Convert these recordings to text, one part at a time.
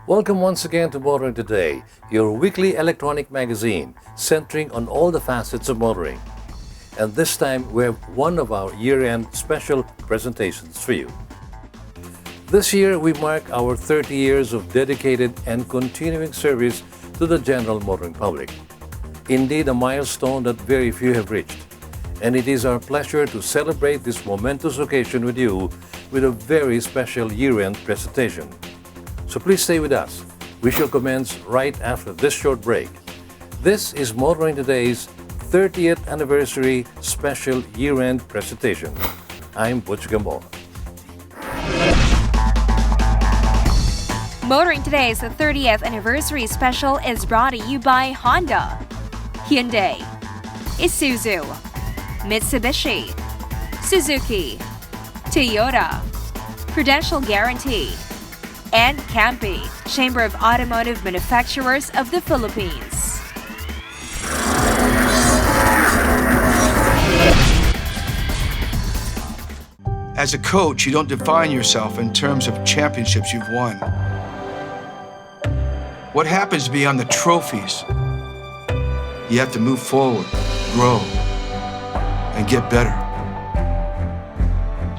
Welcome once again to Motoring Today, your weekly electronic magazine centering on all the facets of motoring. And this time we have one of our year-end special presentations for you. This year we mark our 30 years of dedicated and continuing service to the general motoring public. Indeed, a milestone that very few have reached. And it is our pleasure to celebrate this momentous occasion with you with a very special year-end presentation. So please stay with us. We shall commence right after this short break. This is Motoring Today's 30th Anniversary Special Year-End Presentation. I'm Butch Gamboa. Motoring Today's 30th Anniversary Special is brought to you by Honda, Hyundai, Isuzu, Mitsubishi, Suzuki, Toyota, Prudential Guarantee, and CAMPI, Chamber of Automotive Manufacturers of the Philippines. As a coach, you don't define yourself in terms of championships you've won. What happens beyond the trophies? You have to move forward, grow, and get better.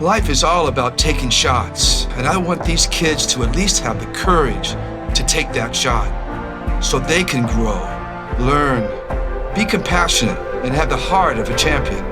Life is all about taking shots, and I want these kids to at least have the courage to take that shot so they can grow, learn, be compassionate, and have the heart of a champion.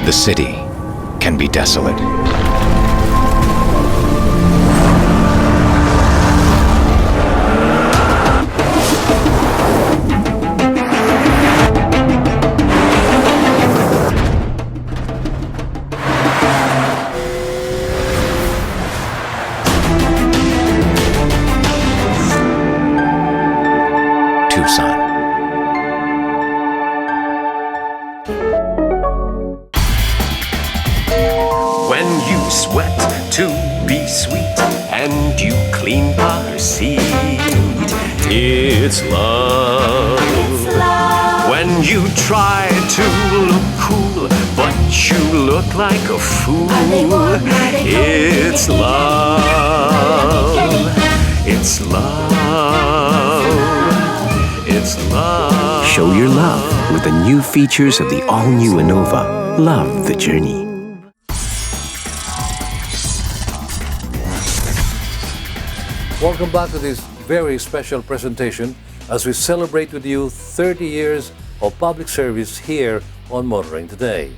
The city can be desolate. Tucson. When you sweat to be sweet and you clean car seat, it's love. When you try to look cool but you look like a fool, it's love. It's love. It's love. Show your love with the new features of the all-new Innova. Love the journey. Welcome back to this very special presentation as we celebrate with you 30 years of public service here on Motoring Today.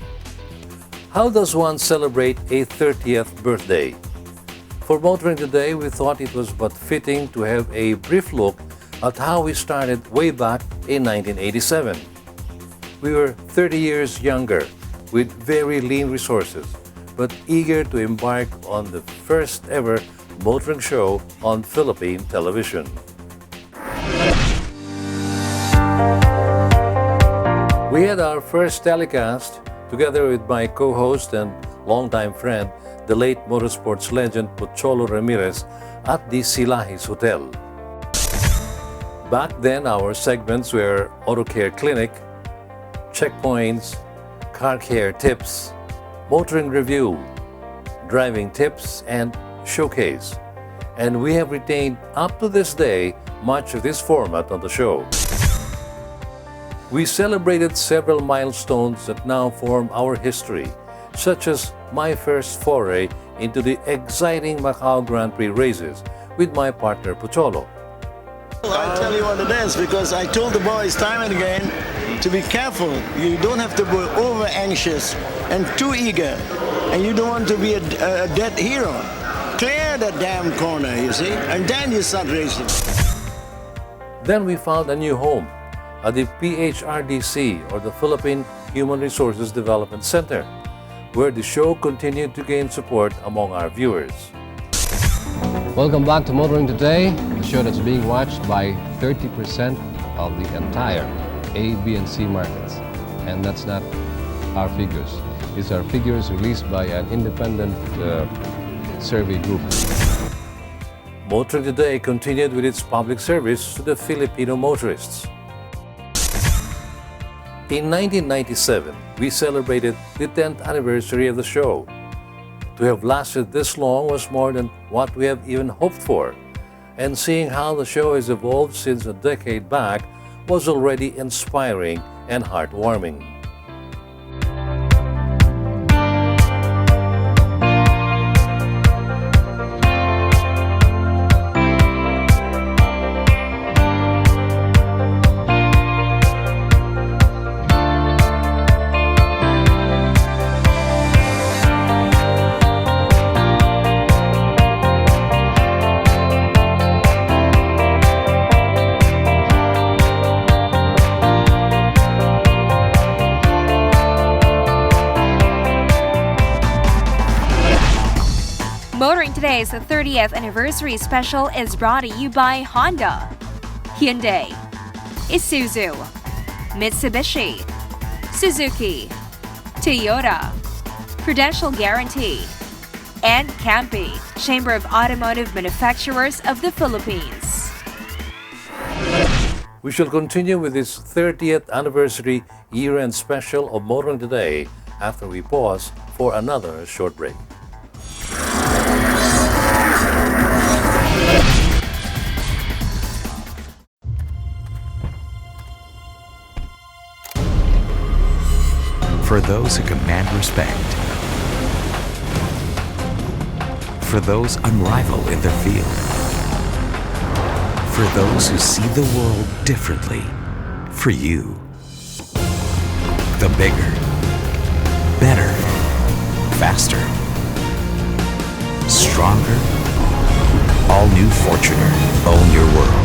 How does one celebrate a 30th birthday? For Motoring Today, we thought it was but fitting to have a brief look at how we started way back in 1987. We were 30 years younger with very lean resources, but eager to embark on the first ever motoring show on Philippine television. We had our first telecast together with my co-host and longtime friend, the late motorsports legend Pocholo Ramirez, at the Silahis Hotel. Back then, our segments were Auto Care Clinic, Checkpoints, Car Care Tips, Motoring Review, Driving Tips, and Showcase. And we have retained up to this day much of this format on the show. We celebrated several milestones that now form our history, such as my first foray into the exciting Macau Grand Prix races with my partner Pocholo. I tell you what it is, because I told the boys time and again to be careful. You don't have to be over anxious and too eager, and you don't want to be a dead hero. Clear the damn corner, you see, and then you start racing. Then we found a new home at the PHRDC, or the Philippine Human Resources Development Center, where the show continued to gain support among our viewers. Welcome back to Motoring Today, a show that's being watched by 30% of the entire A, B, and C markets. And that's not our figures. These are figures released by an independent survey group. Motoring Today continued with its public service to the Filipino motorists. In 1997, we celebrated the 10th anniversary of the show. To have lasted this long was more than what we have even hoped for, and seeing how the show has evolved since a decade back was already inspiring and heartwarming. Motoring Today's 30th anniversary special is brought to you by Honda, Hyundai, Isuzu, Mitsubishi, Suzuki, Toyota, Prudential Guarantee, and Campi, Chamber of Automotive Manufacturers of the Philippines. We shall continue with this 30th anniversary year-end special of Motoring Today after we pause for another short break. For those who command respect. For those unrivaled in their field. For those who see the world differently. For you. The bigger, better, faster, stronger, all-new Fortuner. Own your world.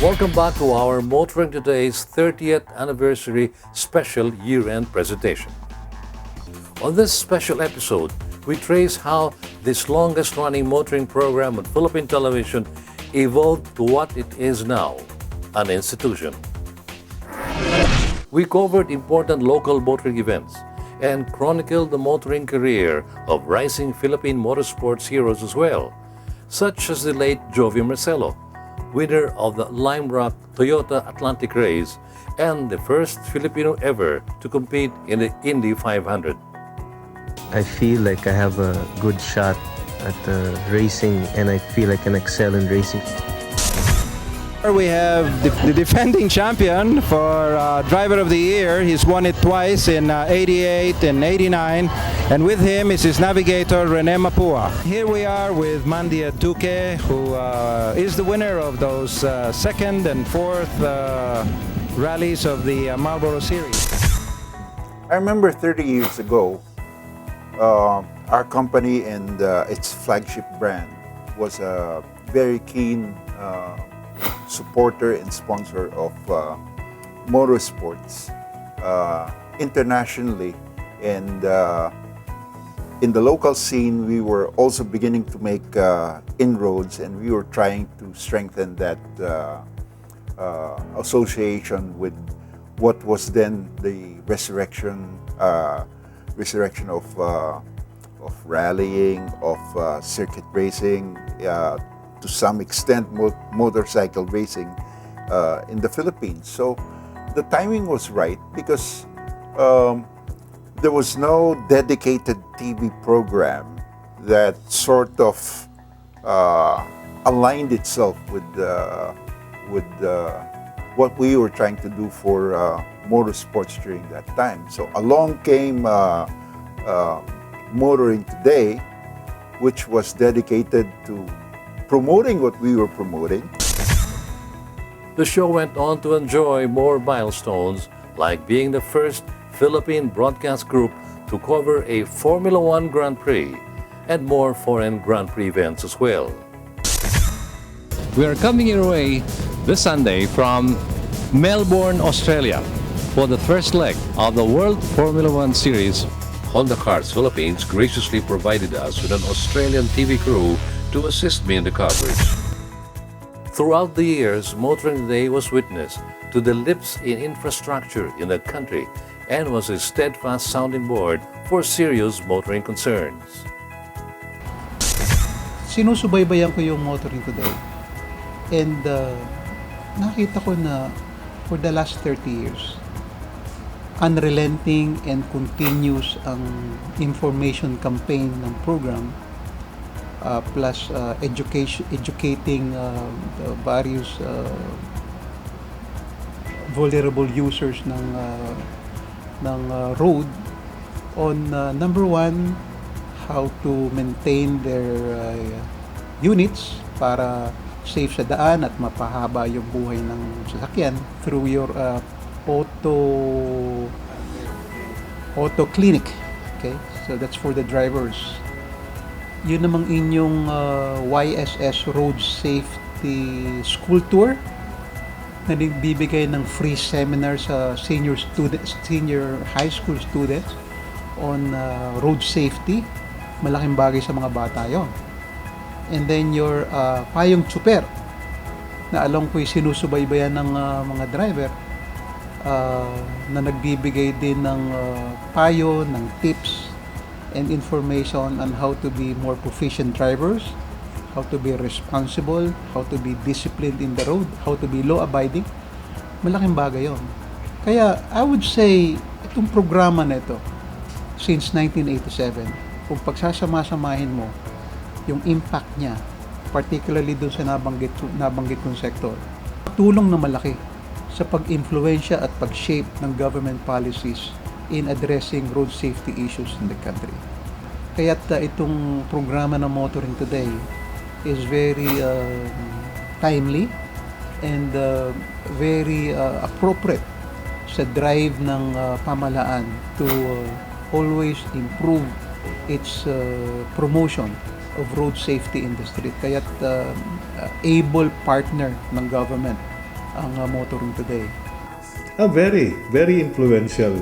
Welcome back to our Motoring Today's 30th anniversary special year-end presentation. On this special episode, we trace how this longest-running motoring program on Philippine television evolved to what it is now, an institution. We covered important local motoring events and chronicled the motoring career of rising Philippine motorsports heroes as well, such as the late Jovi Marcelo, winner of the Lime Rock Toyota Atlantic race and the first Filipino ever to compete in the Indy 500. I feel like I have a good shot at racing, and I feel I can excel in racing. We have the defending champion for Driver of the Year. He's won it twice in 88 and 89. And with him is his navigator, Rene Mapua. Here we are with Mandia Duque, who is the winner of those second and fourth rallies of the Marlboro Series. I remember 30 years ago, our company and its flagship brand was a very keen supporter and sponsor of motorsports internationally, and in the local scene we were also beginning to make inroads, and we were trying to strengthen that association with what was then the resurrection of rallying, of circuit racing, to some extent motorcycle racing in the Philippines. So the timing was right because there was no dedicated TV program that sort of aligned itself with what we were trying to do for motorsports during that time. So along came Motoring Today, which was dedicated to promoting what we were promoting. The show went on to enjoy more milestones, like being the first Philippine broadcast group to cover a Formula One Grand Prix, and more foreign Grand Prix events as well. We are coming your way this Sunday from Melbourne, Australia, for the first leg of the World Formula One Series. Honda Cars Philippines graciously provided us with an Australian TV crew to assist me in the coverage. Throughout the years, Motoring Today was witness to the leaps in infrastructure in that country and was a steadfast sounding board for serious motoring concerns. Sinusubaybayan ko yung Motoring Today, and nakita ko na for the last 30 years, unrelenting and continuous ang information campaign ng program, plus educating various vulnerable users ng road on number one, how to maintain their units para safe sa daan at mapahaba yung buhay ng sasakyan through your auto clinic. Okay, so that's for the drivers. Yun namang inyong YSS Road Safety School Tour na nagbibigay ng free seminar sa senior high school students on road safety. Malaking bagay sa mga bata yon. And then your payong tsuper na alam ko'y sinusubaybayan ng mga driver, na nagbibigay din ng payo, ng tips and information on how to be more proficient drivers, how to be responsible, how to be disciplined in the road, how to be law-abiding. Malaking bagay yon. Kaya I would say itong programa na ito since 1987, kung pagsasama-samahin mo yung impact niya, particularly doon sa nabanggit kong sektor, tulong na malaki sa pag-influensya at pag-shape ng government policies in addressing road safety issues in the country. Kaya't itong programa ng Motoring Today is very timely and very appropriate sa drive ng pamahalaan to always improve its promotion of road safety industry. Kaya't able partner ng government ang Motoring Today. Very, very influential.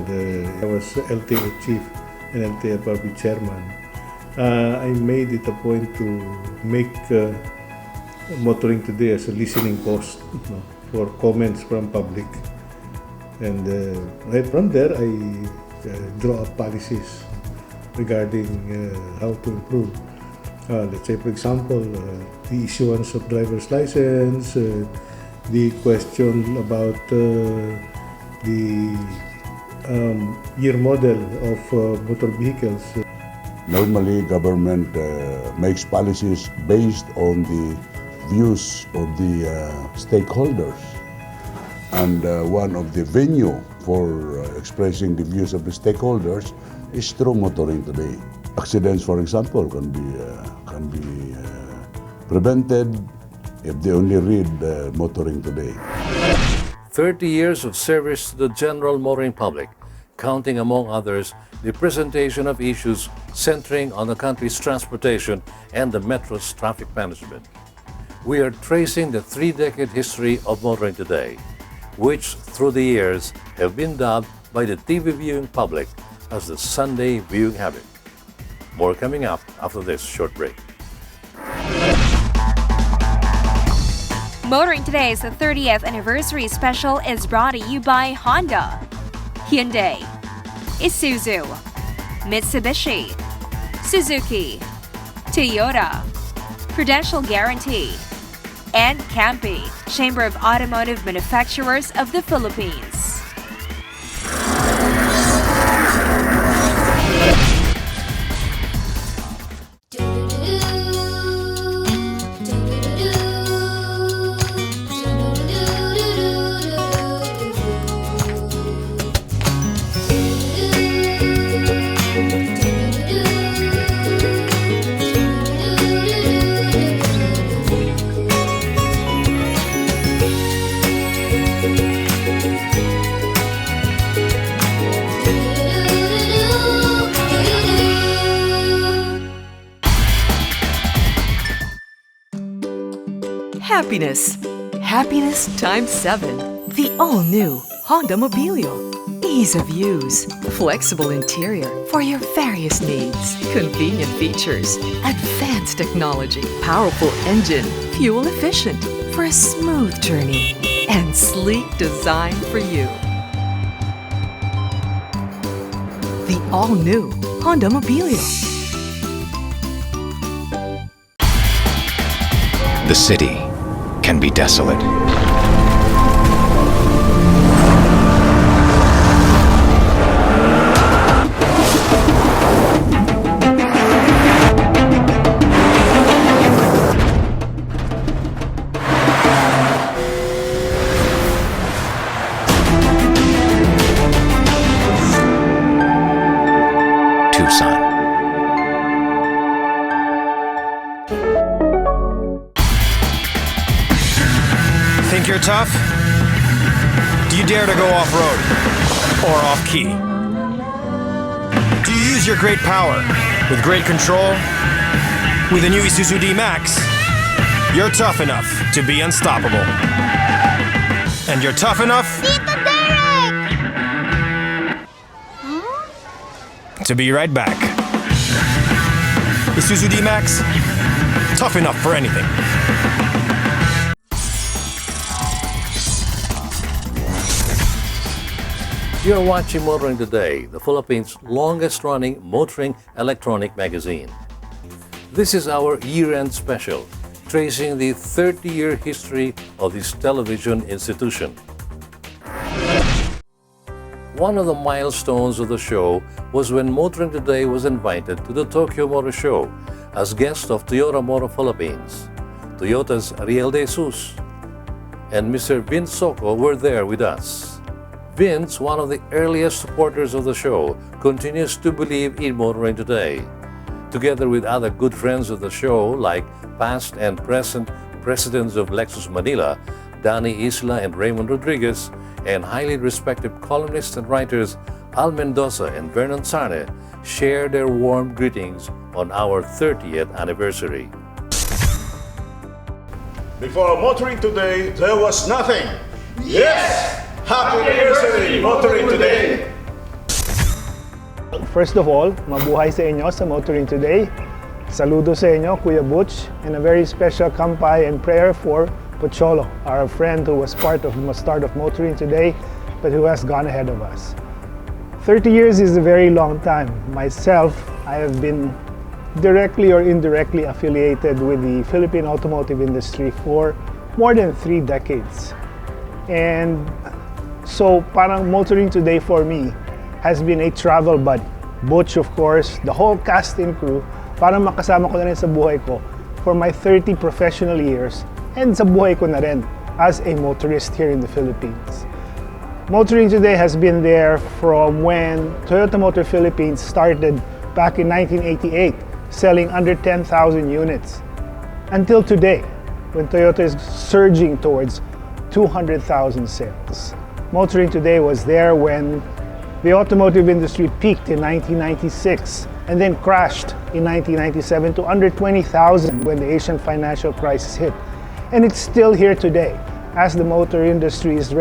I was LTO chief and LTFRB chairman. I made it a point to make Motoring Today as a listening post, for comments from public. And right from there, I draw up policies regarding how to improve. Let's say, for example, the issuance of driver's license, the question about the year model of motor vehicles. Normally, government makes policies based on the views of the stakeholders. And one of the venue for expressing the views of the stakeholders is through motoring today. Accidents, for example, can be prevented if they only read motoring today. 30 years of service to the general motoring public, counting among others the presentation of issues centering on the country's transportation and the metro's traffic management. We are tracing the 3-decade history of motoring today, which through the years have been dubbed by the TV viewing public as the Sunday viewing habit. More coming up after this short break. Motoring Today's 30th anniversary special is brought to you by Honda, Hyundai, Isuzu, Mitsubishi, Suzuki, Toyota, Prudential Guarantee, and Campi, Chamber of Automotive Manufacturers of the Philippines. Happiness. Happiness times 7. The all-new Honda Mobilio. Ease of use. Flexible interior for your various needs. Convenient features. Advanced technology. Powerful engine. Fuel efficient for a smooth journey. And sleek design for you. The all-new Honda Mobilio. The city can be desolate. Tucson. Think you're tough? Do you dare to go off-road or off-key? Do you use your great power with great control? With the new Isuzu D-Max, you're tough enough to be unstoppable. And you're tough enough to be right back. Isuzu D-Max, tough enough for anything. You're watching Motoring Today, the Philippines' longest-running motoring electronic magazine. This is our year-end special, tracing the 30-year history of this television institution. One of the milestones of the show was when Motoring Today was invited to the Tokyo Motor Show as guest of Toyota Motor Philippines. Toyota's Riel De Jesus and Mr. Vince Soco were there with us. Vince, one of the earliest supporters of the show, continues to believe in Motoring Today. Together with other good friends of the show like past and present presidents of Lexus Manila, Danny Isla and Raymond Rodriguez, and highly respected columnists and writers Al Mendoza and Vernon Sarne, share their warm greetings on our 30th anniversary. Before Motoring Today, there was nothing. Yes! Happy anniversary, Motoring Today! First of all, mabuhay sa inyo sa Motoring Today. Saludo sa inyo, Kuya Butch, and a very special kampay and prayer for Pocholo, our friend who was part of the start of Motoring Today, but who has gone ahead of us. 30 years is a very long time. Myself, I have been directly or indirectly affiliated with the Philippine automotive industry for more than 3 decades. And so parang Motoring Today for me has been a travel buddy. Butch of course, the whole cast and crew, para makasama ko na rin sa buhay ko for my 30 professional years and sa buhay ko na rin as a motorist here in the Philippines. Motoring Today has been there from when Toyota Motor Philippines started back in 1988, selling under 10,000 units, until today, when Toyota is surging towards 200,000 sales. Motoring Today was there when the automotive industry peaked in 1996 and then crashed in 1997 to under 20,000 when the Asian financial crisis hit. And it's still here today as the motor industry is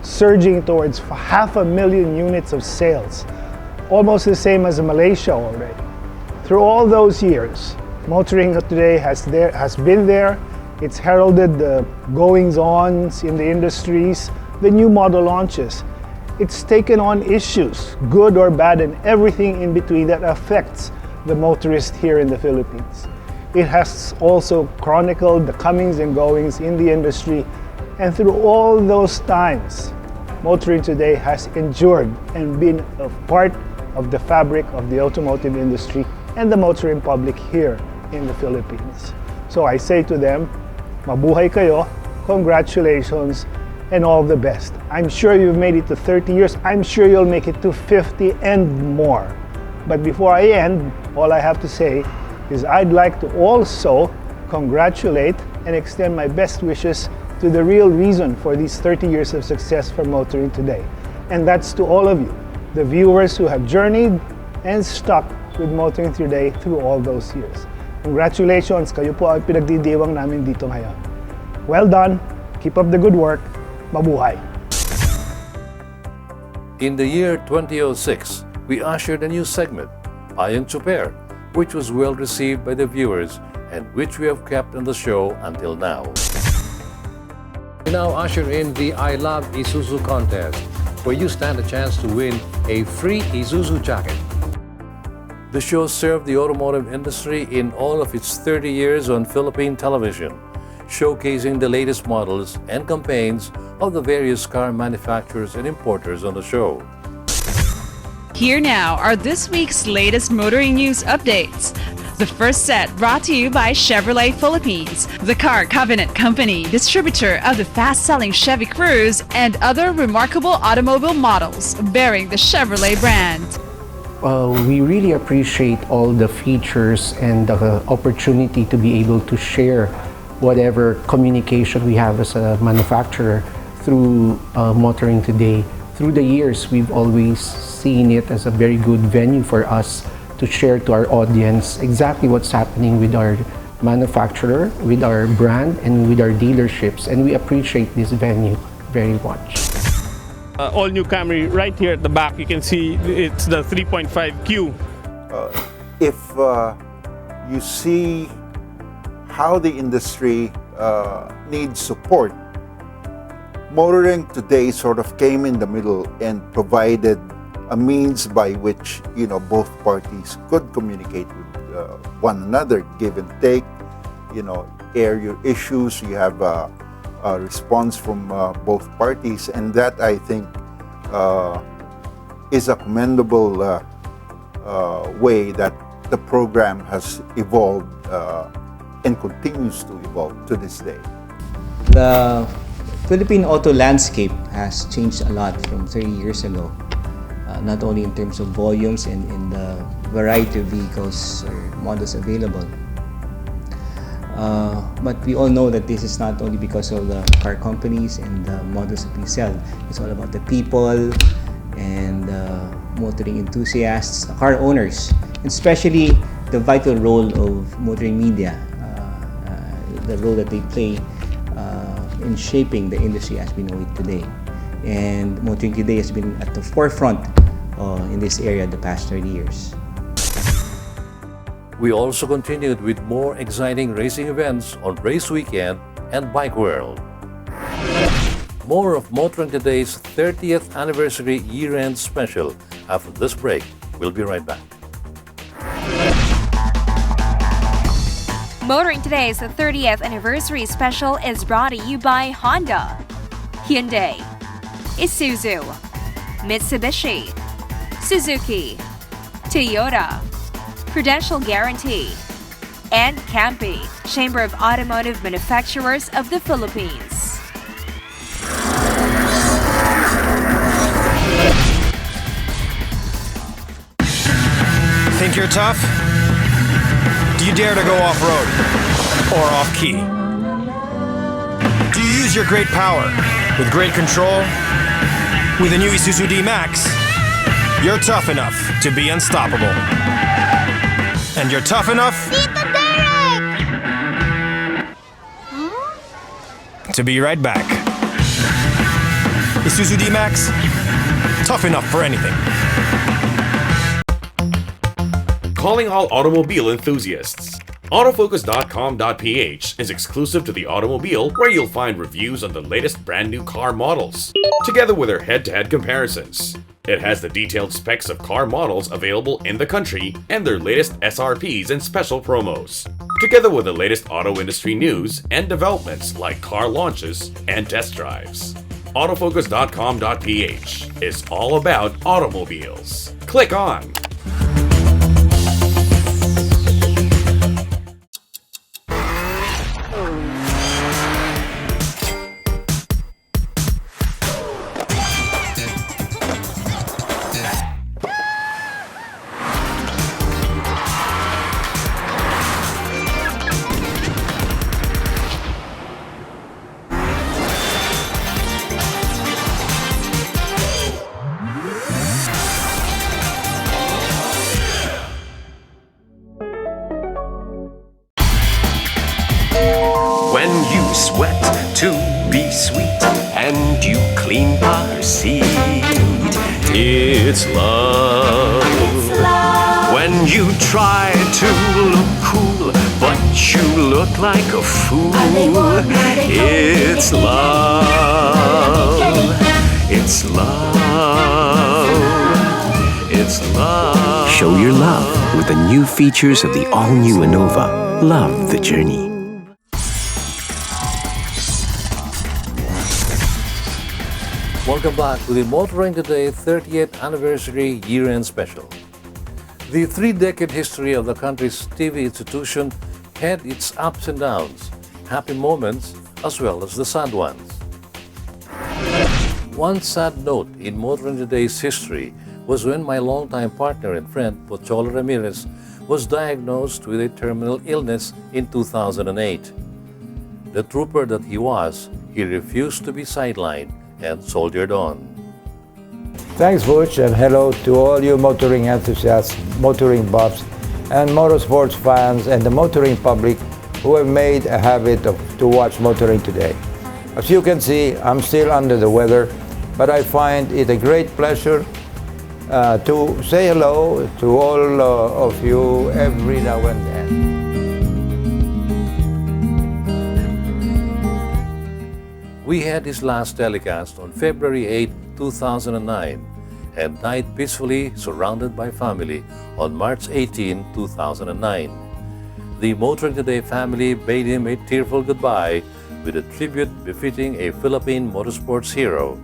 surging towards 500,000 units of sales, almost the same as Malaysia already. Through all those years, Motoring Today has been there. It's heralded the goings-ons in the industries, the new model launches. It's taken on issues, good or bad, and everything in between that affects the motorist here in the Philippines. It has also chronicled the comings and goings in the industry, and through all those times, Motoring Today has endured and been a part of the fabric of the automotive industry and the motoring public here in the Philippines. So I say to them, mabuhay kayo, congratulations, and all the best. I'm sure you've made it to 30 years. I'm sure you'll make it to 50 and more. But before I end, all I have to say is I'd like to also congratulate and extend my best wishes to the real reason for these 30 years of success for Motoring Today. And that's to all of you, the viewers who have journeyed and stuck with Motoring Today through all those years. Congratulations, kayo po ang pinagdidiwang namin dito ngayon. Well done, keep up the good work, mabuhay. In the year 2006, we ushered a new segment, Payong Tsuper, which was well received by the viewers and which we have kept on the show until now. We now usher in the I Love Isuzu contest, where you stand a chance to win a free Isuzu jacket. The show served the automotive industry in all of its 30 years on Philippine television, showcasing the latest models and campaigns of the various car manufacturers and importers on the show. Here now are this week's latest motoring news updates. The first set brought to you by Chevrolet Philippines, the car cabinet company, distributor of the fast-selling Chevy Cruze and other remarkable automobile models bearing the Chevrolet brand. We really appreciate all the features and the opportunity to be able to share whatever communication we have as a manufacturer through Motoring Today. Through the years, we've always seen it as a very good venue for us to share to our audience exactly what's happening with our manufacturer, with our brand, and with our dealerships. And we appreciate this venue very much. All-new Camry right here at the back. You can see it's the 3.5Q. If you see how the industry needs support, Motoring Today sort of came in the middle and provided a means by which both parties could communicate with one another, give and take, air your issues. You have a response from both parties, and that I think is a commendable way that the program has evolved and continues to evolve to this day. The Philippine auto landscape has changed a lot from 30 years ago, not only in terms of volumes and in the variety of vehicles or models available. But we all know that this is not only because of the car companies and the models that we sell. It's all about the people and motoring enthusiasts, car owners, and especially the vital role of motoring media, the role that they play in shaping the industry as we know it today. And Motoring Today has been at the forefront in this area the past 30 years. We also continued with more exciting racing events on Race Weekend and Bike World. More of Motoring Today's 30th anniversary year-end special after this break. We'll be right back. Motoring Today's 30th anniversary special is brought to you by Honda, Hyundai, Isuzu, Mitsubishi, Suzuki, Toyota, Prudential Guarantee, and Campi, Chamber of Automotive Manufacturers of the Philippines. Think you're tough? Do you dare to go off-road or off-key? Do you use your great power with great control? With the new Isuzu D-Max, you're tough enough to be unstoppable. And you're tough enough to be right back. Isuzu D-Max, tough enough for anything. Calling all automobile enthusiasts. Autofocus.com.ph is exclusive to the automobile, where you'll find reviews on the latest brand new car models, together with their head-to-head comparisons. It has the detailed specs of car models available in the country and their latest SRPs and special promos, together with the latest auto industry news and developments like car launches and test drives. Autofocus.com.ph is all about automobiles. Click on. When you sweat to be sweet and you clean our seat, it's love. When you try to look cool but you look like a fool, it's love. It's love. It's love. Show your love with the new features of the all-new Innova. Love the journey. Welcome back to the Motoring Today 30th Anniversary Year-End Special. The 3-decade history of the country's TV institution had its ups and downs, happy moments as well as the sad ones. One sad note in Motoring Today's history was when my longtime partner and friend, Pocholo Ramirez, was diagnosed with a terminal illness in 2008. The trooper that he was, he refused to be sidelined and soldiered on. Thanks, Butch, and hello to all you motoring enthusiasts, motoring buffs, and motorsports fans and the motoring public who have made a habit to watch Motoring Today. As you can see, I'm still under the weather, but I find it a great pleasure to say hello to all of you every now and then. We had his last telecast on February 8, 2009, and died peacefully surrounded by family on March 18, 2009. The Motoring Today family bade him a tearful goodbye with a tribute befitting a Philippine motorsports hero,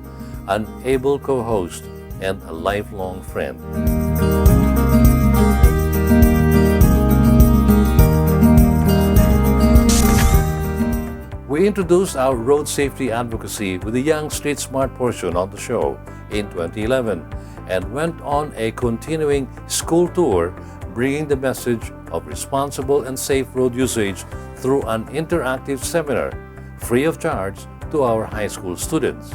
an able co-host, and a lifelong friend. We introduced our road safety advocacy with the Young Street Smart portion of the show in 2011 and went on a continuing school tour bringing the message of responsible and safe road usage through an interactive seminar, free of charge, to our high school students.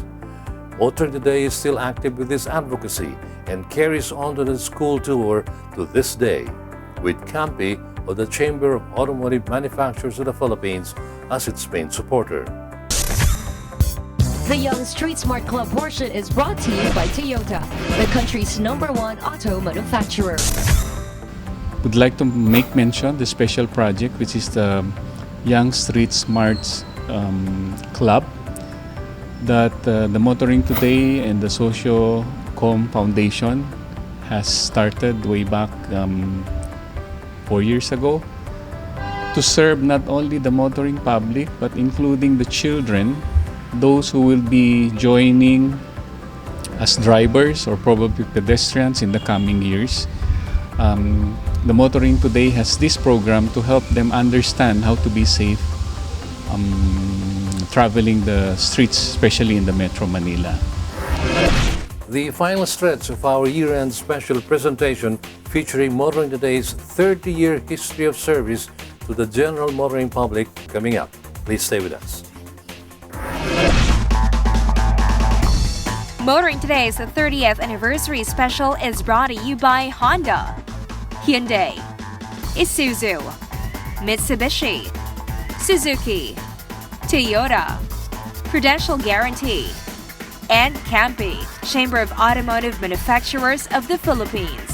Motoring Today is still active with this advocacy and carries on to the school tour to this day, with Campi of the Chamber of Automotive Manufacturers of the Philippines as its main supporter. The Young Street Smart Club portion is brought to you by Toyota, the country's #1 auto manufacturer. Would like to make mention the special project, which is the Young Street Smarts Club that the Motoring Today and the Sociocom Foundation has started way back 4 years ago to serve not only the motoring public but including the children, those who will be joining as drivers or probably pedestrians in the coming years, The Motoring Today has this program to help them understand how to be safe traveling the streets, especially in the Metro Manila. The final stretch of our year-end special presentation featuring Motoring Today's 30-year history of service to the general motoring public coming up. Please stay with us. Motoring Today's 30th anniversary special is brought to you by Honda, Hyundai, Isuzu, Mitsubishi, Suzuki, Toyota, Prudential Guarantee, and Campi, Chamber of Automotive Manufacturers of the Philippines.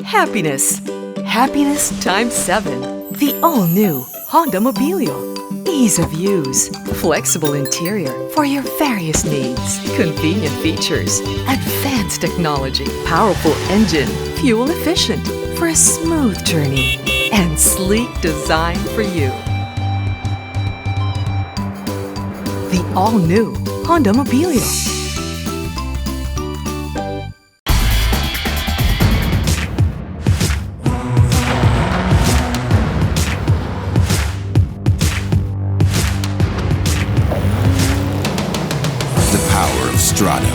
Happiness. Happiness times 7. The all-new Honda Mobilio. Ease of use. Flexible interior for your various needs. Convenient features. Advanced technology. Powerful engine. Fuel efficient for a smooth journey. And sleek design for you. The all-new Honda Mobilio. Strada.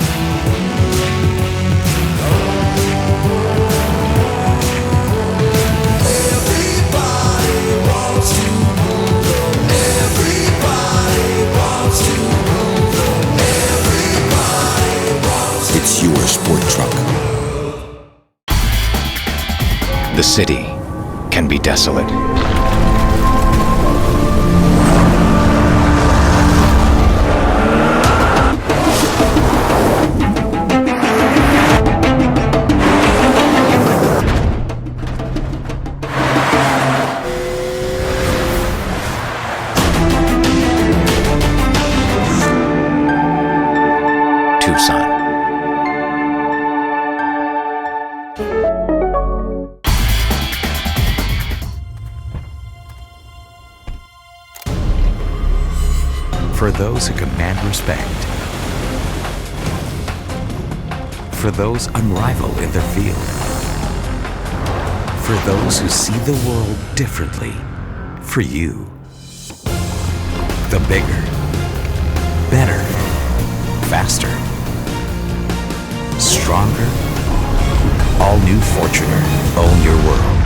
It's your sport truck. The city can be desolate. Tucson. For those who command respect. For those unrivaled in their field. For those who see the world differently. For you. The bigger, better, faster, stronger, all-new Fortuner. Own your world.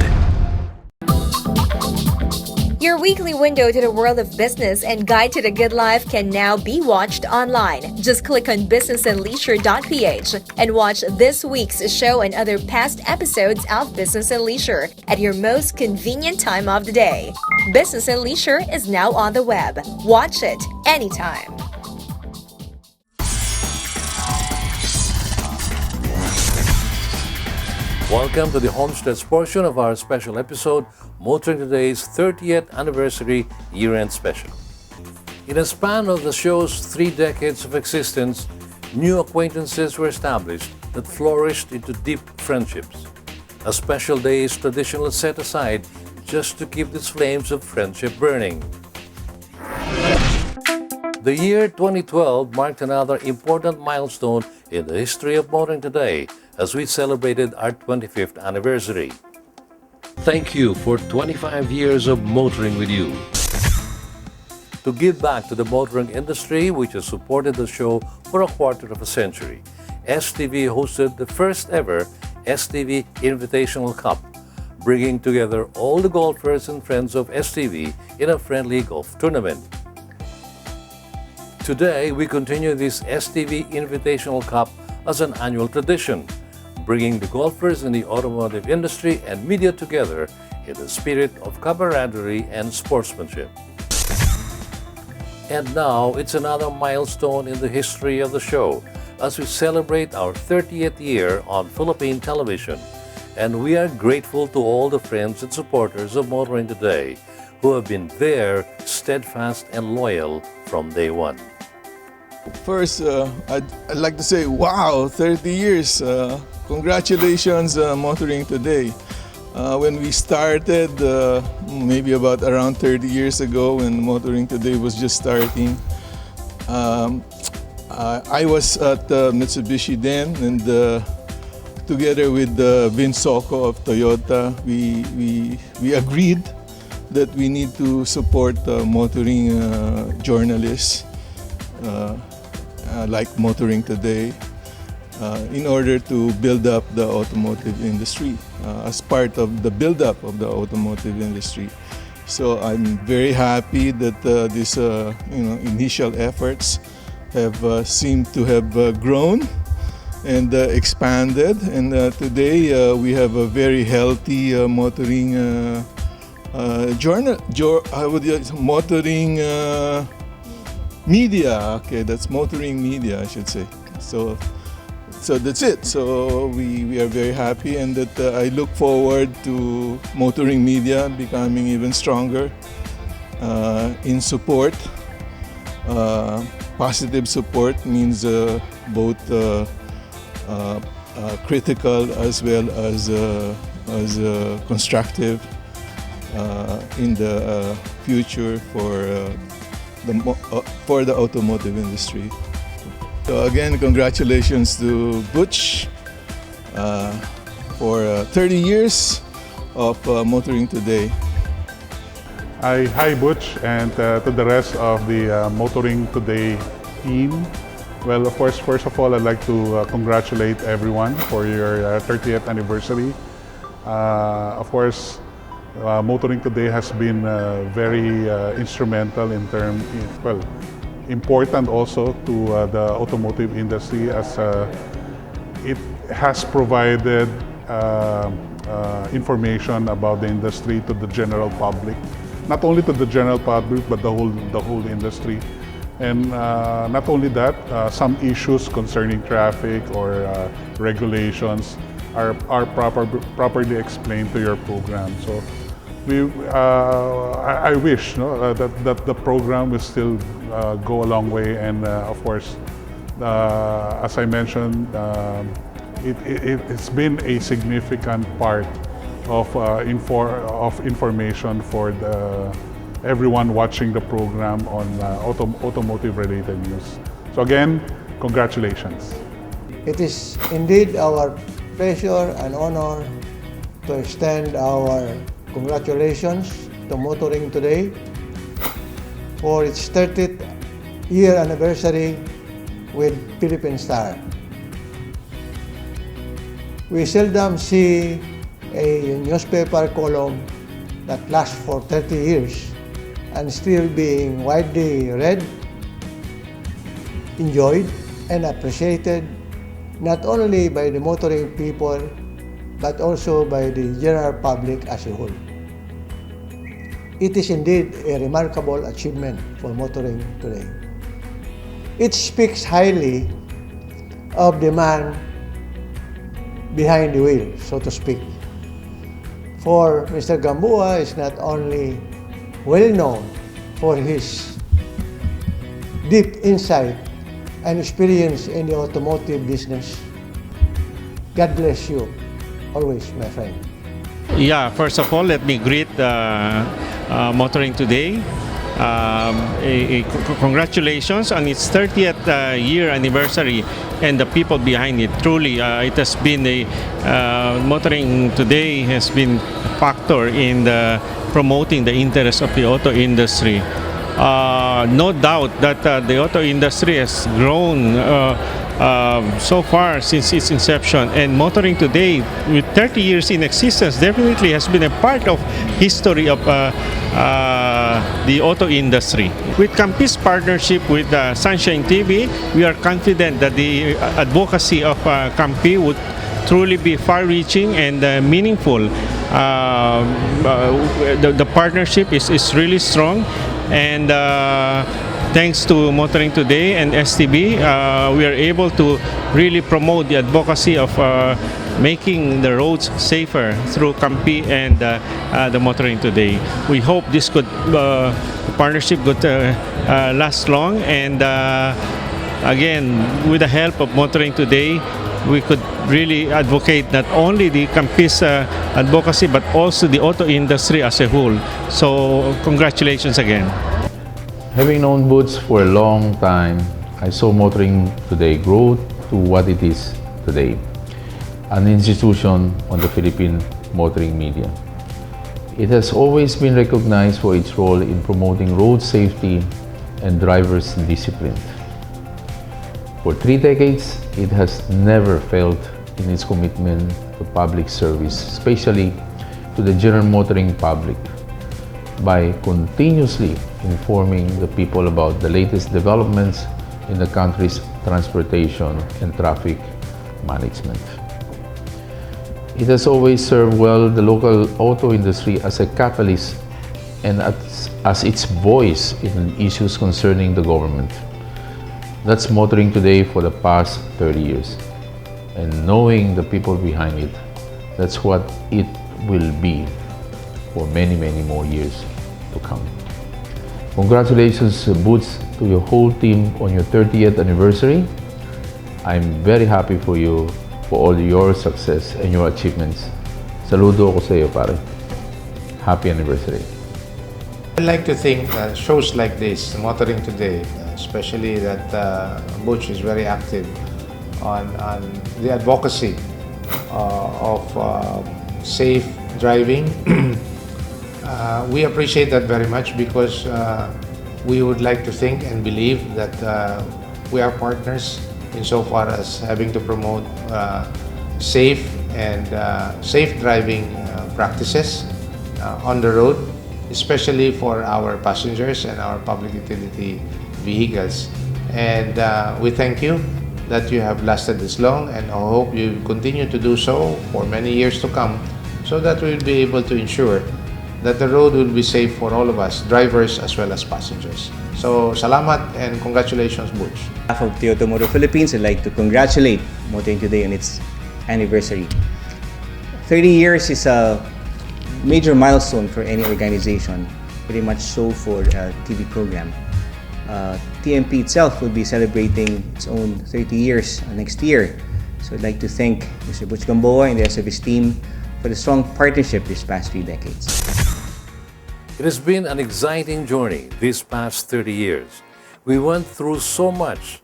Your weekly window to the world of business and guide to the good life can now be watched online. Just click on businessandleisure.ph and watch this week's show and other past episodes of Business and Leisure at your most convenient time of the day. Business and Leisure is now on the web. Watch it anytime. Welcome to the homestretch portion of our special episode, Motoring Today's 30th Anniversary Year-End Special. In a span of the show's 3 decades of existence, new acquaintances were established that flourished into deep friendships. A special day is traditionally set aside just to keep these flames of friendship burning. The year 2012 marked another important milestone in the history of Motoring Today as we celebrated our 25th anniversary. Thank you for 25 years of motoring with you. To give back to the motoring industry, which has supported the show for a quarter of a century, STV hosted the first ever STV Invitational Cup, bringing together all the golfers and friends of STV in a friendly golf tournament. Today, we continue this STV Invitational Cup as an annual tradition, bringing the golfers in the automotive industry and media together in the spirit of camaraderie and sportsmanship. And now it's another milestone in the history of the show as we celebrate our 30th year on Philippine television. And we are grateful to all the friends and supporters of Motoring Today who have been there, steadfast and loyal from day one. First, I'd like to say, wow, 30 years. Congratulations, Motoring Today. When we started, maybe about around 30 years ago, when Motoring Today was just starting, I was at Mitsubishi then, and together with Vince Socco of Toyota, we agreed that we need to support motoring journalists like Motoring Today in order to build up the automotive industry, as part of the build-up of the automotive industry. So I'm very happy that these initial efforts have seemed to have grown and expanded, and today we have a very healthy motoring motoring media. Okay, that's motoring media, I should say. So that's it. So we are very happy, and that I look forward to motoring media becoming even stronger in support. Positive support means both critical as well as constructive in the future for the automotive industry. So again, congratulations to Butch for 30 years of Motoring Today. Hi Butch, and to the rest of the Motoring Today team. Well, of course, first of all, I'd like to congratulate everyone for your 30th anniversary. Of course, Motoring Today has been very instrumental in terms, well, important also to the automotive industry, as it has provided information about the industry to the general public. Not only to the general public, but the whole industry. And not only that, some issues concerning traffic or regulations are properly explained to your program. So I wish that the program will still go a long way, and of course, as I mentioned, it's been a significant part of information for everyone watching the program on automotive-related news. So again, congratulations. It is indeed our pleasure and honor to extend our congratulations to Motoring Today for its 30th year anniversary with Philippine Star. We seldom see a newspaper column that lasts for 30 years and still being widely read, enjoyed, and appreciated not only by the motoring people but also by the general public as a whole. It is indeed a remarkable achievement for Motoring Today. It speaks highly of the man behind the wheel, so to speak. For Mr. Gamboa is not only well known for his deep insight and experience in the automotive business. God bless you always, my friend. Yeah, first of all, let me greet Motoring Today. Congratulations on its 30th year anniversary and the people behind it. Truly, it has been Motoring Today has been a factor in promoting the interest of the auto industry. No doubt that the auto industry has grown so far since its inception, and Motoring Today, with 30 years in existence, definitely has been a part of history of the auto industry. With Campi's partnership with Sunshine TV, we are confident that the advocacy of Campi would truly be far-reaching and meaningful. The partnership is really strong, And thanks to Motoring Today and STB, we are able to really promote the advocacy of making the roads safer through CAMPI and the Motoring Today. We hope this partnership could last long, and again, with the help of Motoring Today, we could really advocate not only the CAMPI's advocacy but also the auto industry as a whole. So congratulations again. Having known Butch for a long time, I saw Motoring Today grow to what it is today, an institution on the Philippine motoring media. It has always been recognized for its role in promoting road safety and drivers' discipline. For 3 decades, it has never failed in its commitment to public service, especially to the general motoring public, by continuously informing the people about the latest developments in the country's transportation and traffic management. It has always served well the local auto industry as a catalyst and as its voice in issues concerning the government. That's Motoring Today for the past 30 years. And knowing the people behind it, that's what it will be for many, many more years to come. Congratulations, Boots, to your whole team on your 30th anniversary. I'm very happy for you for all your success and your achievements. Saludo ako sa iyo, pare. Happy anniversary. I'd like to think shows like this, Motoring Today, especially that Butch is very active on the advocacy of safe driving. We appreciate that very much because we would like to think and believe that we are partners insofar as having to promote safe and safe driving practices on the road, especially for our passengers and our public utility vehicles. And we thank you that you have lasted this long, and I hope you continue to do so for many years to come, so that we'll be able to ensure that the road will be safe for all of us, drivers as well as passengers. So, salamat and congratulations, Butch. On behalf of Toyota Motor Philippines, I'd like to congratulate Motoring Today on its anniversary. 30 years is a major milestone for any organization, pretty much so for a TV program. TMP itself will be celebrating its own 30 years next year. So I'd like to thank Mr. Butch Gamboa and the rest of his team for the strong partnership these past 3 decades. It has been an exciting journey these past 30 years. We went through so much,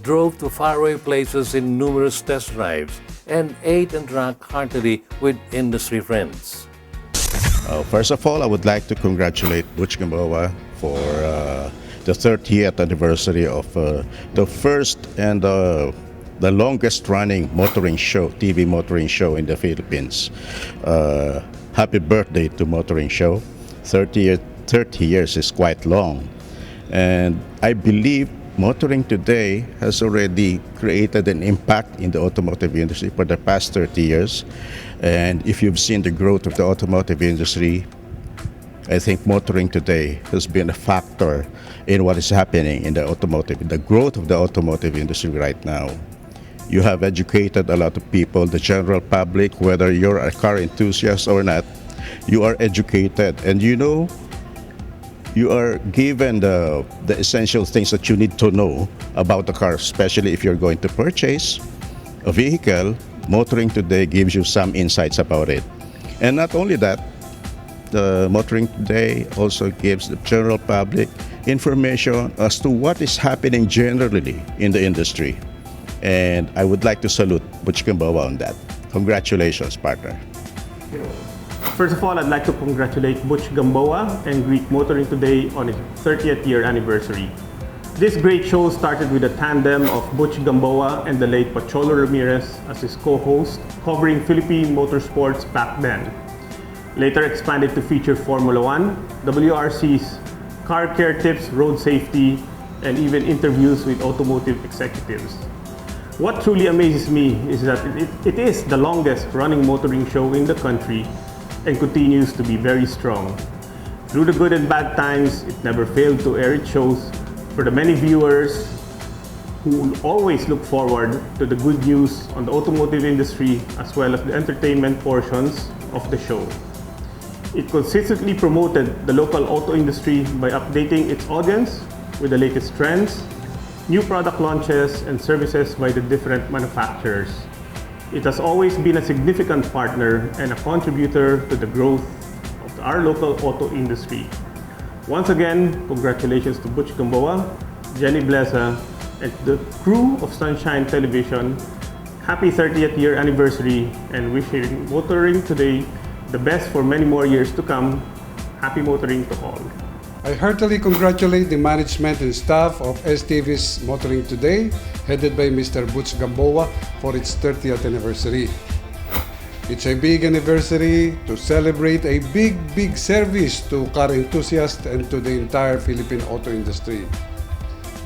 drove to faraway places in numerous test drives, and ate and drank heartily with industry friends. First of all, I would like to congratulate Butch Gamboa for the 30th anniversary of the first and the longest running motoring show, TV motoring show in the Philippines. Happy birthday to Motoring Show. 30 years is quite long. And I believe Motoring Today has already created an impact in the automotive industry for the past 30 years. And if you've seen the growth of the automotive industry, I think Motoring Today has been a factor in what is happening in the automotive, the growth of the automotive industry right now. You have educated a lot of people, the general public, whether you're a car enthusiast or not, you are educated, and you know, you are given the essential things that you need to know about the car, especially if you're going to purchase a vehicle. Motoring Today gives you some insights about it. And not only that, the Motoring Today also gives the general public information as to what is happening generally in the industry. And I would like to salute Butch Gamboa on that. Congratulations, partner. First of all, I'd like to congratulate Butch Gamboa and greet Motoring Today on its 30th year anniversary. This great show started with a tandem of Butch Gamboa and the late Pacholo Ramirez as his co-host, covering Philippine motorsports back then. Later expanded to feature Formula One, WRCs, car care tips, road safety, and even interviews with automotive executives. What truly amazes me is that it is the longest running motoring show in the country and continues to be very strong. Through the good and bad times, it never failed to air its shows for the many viewers who always look forward to the good news on the automotive industry as well as the entertainment portions of the show. It consistently promoted the local auto industry by updating its audience with the latest trends, new product launches, and services by the different manufacturers. It has always been a significant partner and a contributor to the growth of our local auto industry. Once again, congratulations to Butch Gamboa, Jenny Blesa, and the crew of Sunshine Television. Happy 30th year anniversary, and wishing Motoring Today the best for many more years to come. Happy motoring to all. I heartily congratulate the management and staff of STV's Motoring Today, headed by Mr. Butch Gamboa, for its 30th anniversary. It's a big anniversary to celebrate a big service to car enthusiasts and to the entire Philippine auto industry.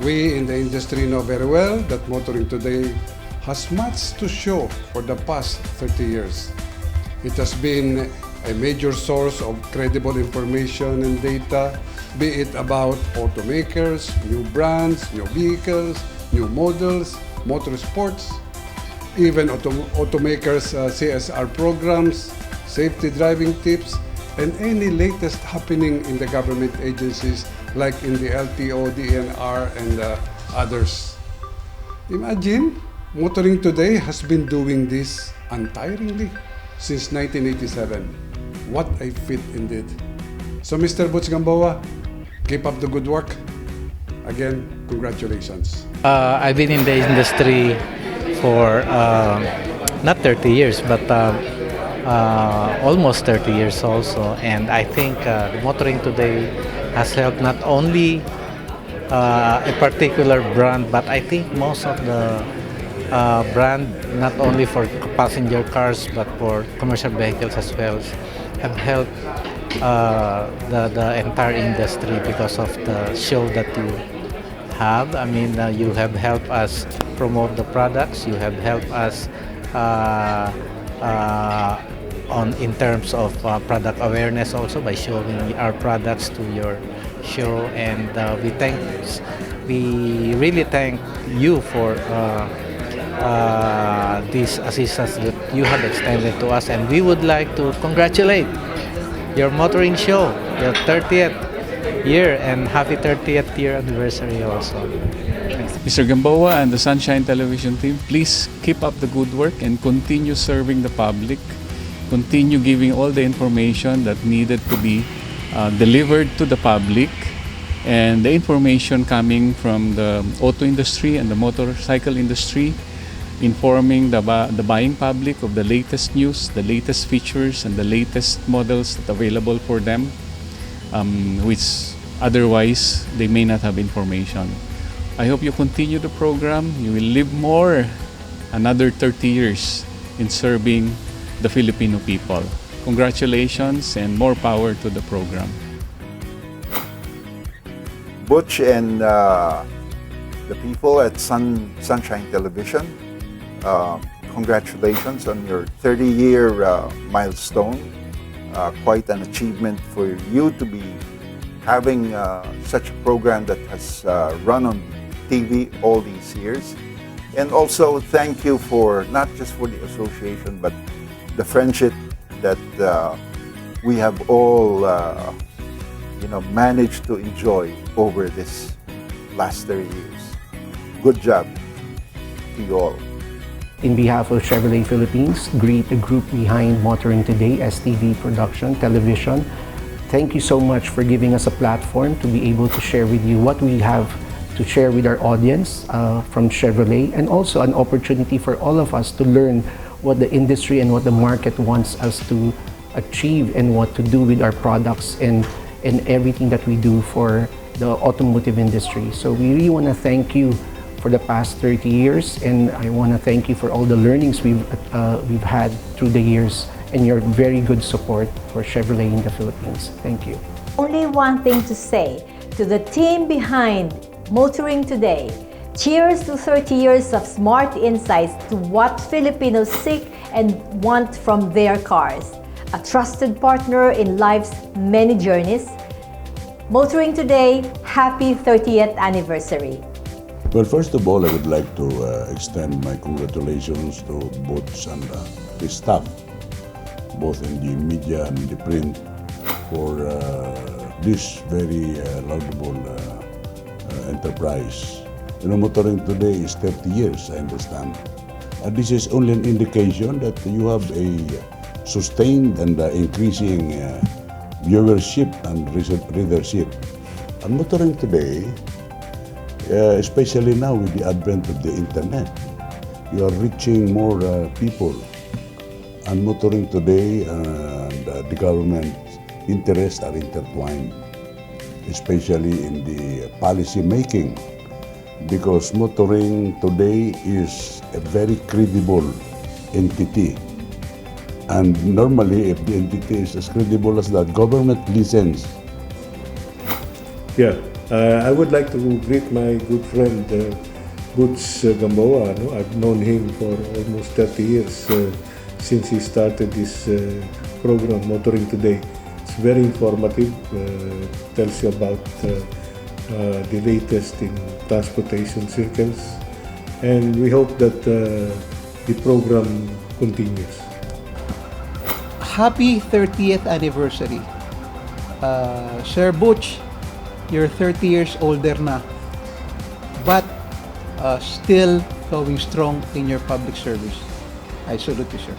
We in the industry know very well that Motoring Today has much to show for the past 30 years. It has been a major source of credible information and data, be it about automakers, new brands, new vehicles, new models, motorsports, even automakers' CSR programs, safety driving tips, and any latest happening in the government agencies like in the LTO, DNR, and others. Imagine, Motoring Today has been doing this untiringly since 1987. What a feat indeed. So Mr. Butch Gamboa, keep up the good work. Again, congratulations. I've been in the industry for not 30 years, but almost 30 years also. And I think the Motoring Today has helped not only a particular brand, but I think most of the brand, not only for passenger cars, but for commercial vehicles as well, have helped the entire industry because of the show that you have. I mean, you have helped us promote the products, you have helped us in terms of product awareness also by showing our products to your show, and we really thank you for this assistance that you have extended to us, and we would like to congratulate your motoring show, your 30th year, and happy 30th year anniversary also. Mr. Gamboa and the Sunshine Television team, please keep up the good work and continue serving the public. Continue giving all the information that needed to be delivered to the public, and the information coming from the auto industry and the motorcycle industry, informing the buying public of the latest news, the latest features, and the latest models that are available for them, which otherwise they may not have information. I hope you continue the program. You will live more, another 30 years in serving the Filipino people. Congratulations and more power to the program. Butch and the people at Sunshine Television, congratulations on your 30-year milestone. Quite an achievement for you to be having such a program that has run on TV all these years. And also thank you for not just for the association, but the friendship that we have all managed to enjoy over this last 30 years. Good job to you all. In behalf of Chevrolet Philippines, greet the group behind Motoring Today, STV Production Television. Thank you so much for giving us a platform to be able to share with you what we have to share with our audience from Chevrolet, and also an opportunity for all of us to learn what the industry and what the market wants us to achieve and what to do with our products and everything that we do for the automotive industry. So we really want to thank you for the past 30 years, and I want to thank you for all the learnings we've had through the years and your very good support for Chevrolet in the Philippines. Thank you. Only one thing to say to the team behind Motoring Today. Cheers to 30 years of smart insights to what Filipinos seek and want from their cars. A trusted partner in life's many journeys. Motoring Today, happy 30th anniversary. Well, first of all, I would like to extend my congratulations to Butch and his staff, both in the media and the print, for this very laudable enterprise. You know, Motoring Today is 30 years, I understand. This is only an indication that you have a sustained and increasing viewership and readership. And Motoring Today, especially now with the advent of the internet, you are reaching more people. And Motoring Today and the government interests are intertwined, especially in the policy making, because Motoring Today is a very credible entity. And normally, if the entity is as credible as that, government listens. Yeah, I would like to greet my good friend Butch Gamboa. No? I've known him for almost 30 years since he started this program, Motoring Today. It's very informative, tells you about the latest in transportation circles, and we hope that the program continues. Happy 30th anniversary. Sir Butch, you're 30 years older na, but still going strong in your public service. I salute you, sir.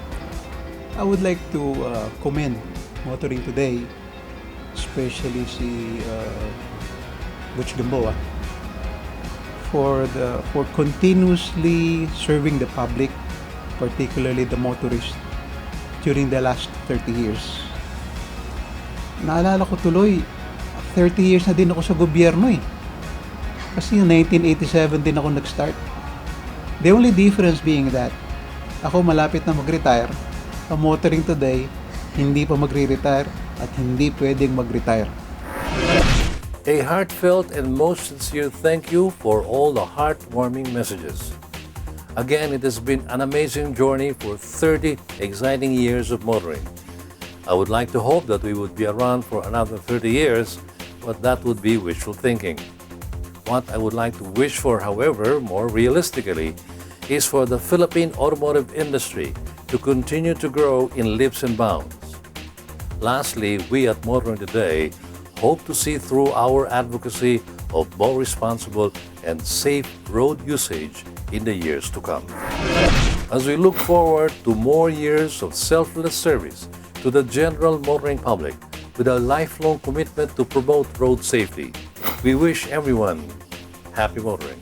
I would like to commend Motoring Today, especially si Butch Gamboa, for continuously serving the public, particularly the motorists, during the last 30 years. Naalala ko tuloy, 30 years na din ako sa gobyerno eh. Kasi yung 1987 din ako nag-start. The only difference being that, ako malapit na mag-retire, ang Motoring Today, hindi pa magre-retire at hindi pwedeng mag-retire. A heartfelt and most sincere thank you for all the heartwarming messages. Again, it has been an amazing journey for 30 exciting years of motoring. I would like to hope that we would be around for another 30 years, but that would be wishful thinking. What I would like to wish for, however, more realistically, is for the Philippine automotive industry to continue to grow in leaps and bounds. Lastly, we at Motoring Today hope to see through our advocacy of more responsible and safe road usage in the years to come. As we look forward to more years of selfless service to the general motoring public with a lifelong commitment to promote road safety, we wish everyone happy motoring.